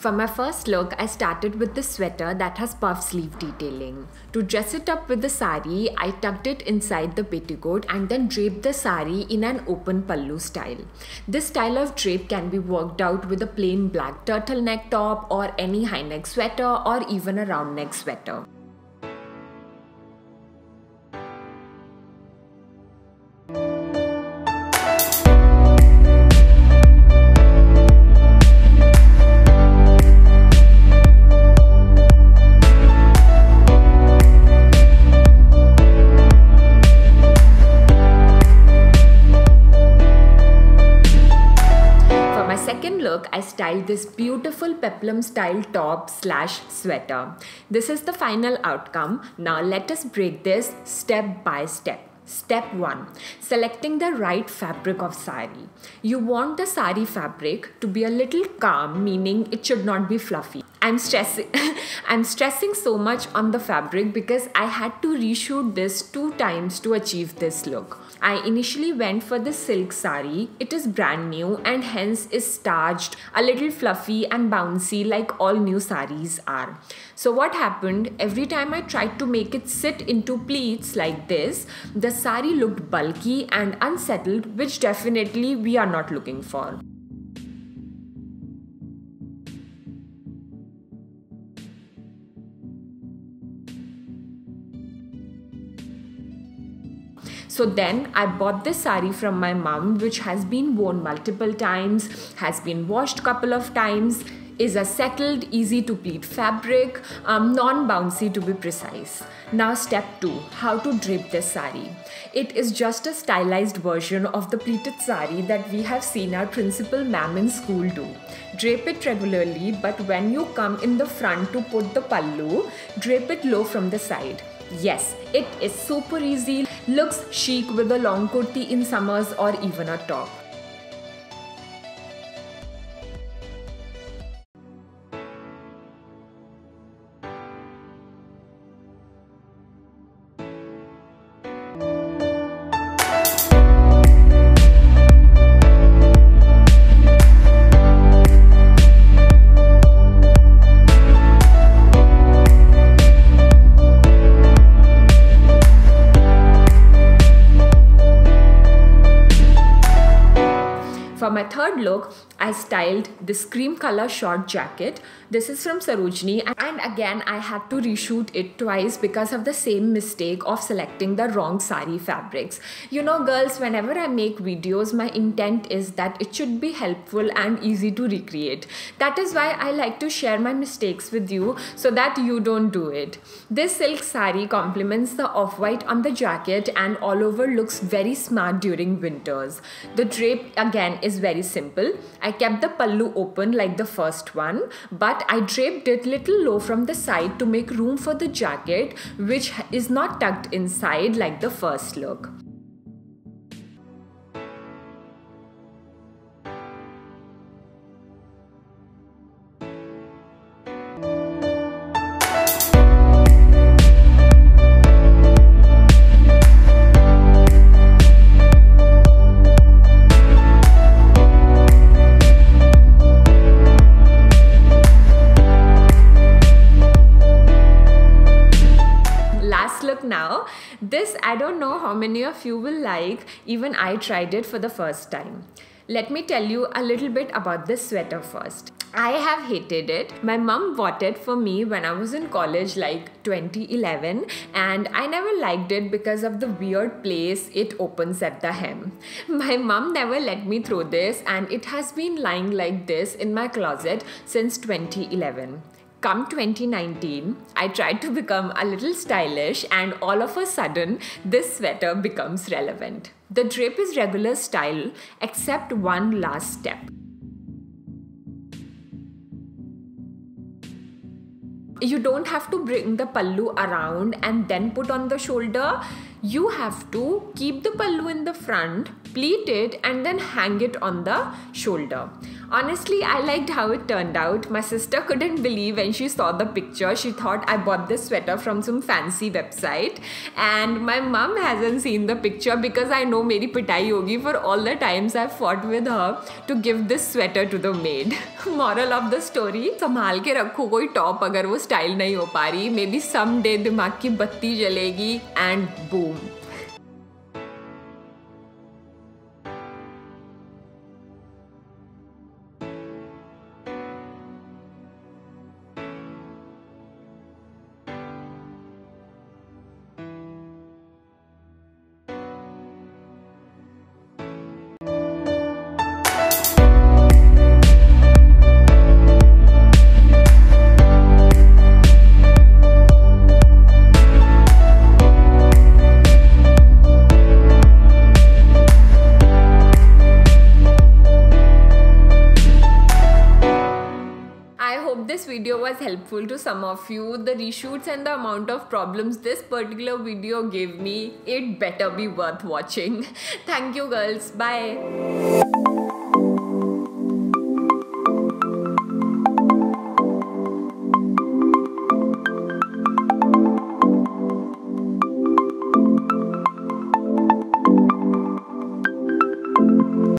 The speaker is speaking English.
For my first look, I started with the sweater that has puff sleeve detailing. To dress it up with the sari, I tucked it inside the petticoat and then draped the sari in an open pallu style. This style of drape can be worked out with a plain black turtleneck top or any high neck sweater or even a round neck sweater. I styled this beautiful Peplum Style top / sweater. This is the final outcome. Now let us break this step by step. Step 1. Selecting the right fabric of sari. You want the sari fabric to be a little calm, meaning it should not be fluffy. I'm stressing so much on the fabric because I had to reshoot this 2 times to achieve this look. I initially went for the silk sari. It is brand new and hence is starched, a little fluffy and bouncy like all new saris are. So what happened, every time I tried to make it sit into pleats like this, the sari looked bulky and unsettled, which definitely we are not looking for. So then I bought this sari from my mum, which has been worn multiple times, has been washed couple of times, is a settled, easy to pleat fabric, non-bouncy to be precise. Now step 2, how to drape this sari. It is just a stylized version of the pleated sari that we have seen our principal ma'am in school do. Drape it regularly, but when you come in the front to put the pallu, drape it low from the side. Yes, it is super easy, looks chic with a long kurti in summers or even a top. For my third look, I styled this cream color short jacket. This is from Sarojini, and again I had to reshoot it twice because of the same mistake of selecting the wrong sari fabrics. You know girls, whenever I make videos, my intent is that it should be helpful and easy to recreate. That is why I like to share my mistakes with you so that you don't do it. This silk sari complements the off-white on the jacket and all over looks very smart during winters. The drape again is very simple. I kept the pallu open like the first one, but I draped it little low from the side to make room for the jacket, which is not tucked inside like the first look. Now, this I don't know how many of you will like, even I tried it for the first time. Let me tell you a little bit about this sweater first. I have hated it. My mom bought it for me when I was in college like 2011 and I never liked it because of the weird place it opens at the hem. My mom never let me throw this and it has been lying like this in my closet since 2011. Come 2019, I tried to become a little stylish and all of a sudden, this sweater becomes relevant. The drape is regular style except one last step. You don't have to bring the pallu around and then put on the shoulder. You have to keep the pallu in the front, pleat it and then hang it on the shoulder. Honestly, I liked how it turned out. My sister couldn't believe when she saw the picture. She thought I bought this sweater from some fancy website. And my mom hasn't seen the picture because I know meri pitai hogi for all the times I've fought with her to give this sweater to the maid. Moral of the story, संभाल के रखो कोई top अगर वो style नहीं हो पा रही. Maybe someday दिमाग की बत्ती जलेगी and boom. This video was helpful to some of you. The reshoots and the amount of problems this particular video gave me, it better be worth watching. Thank you girls. Bye.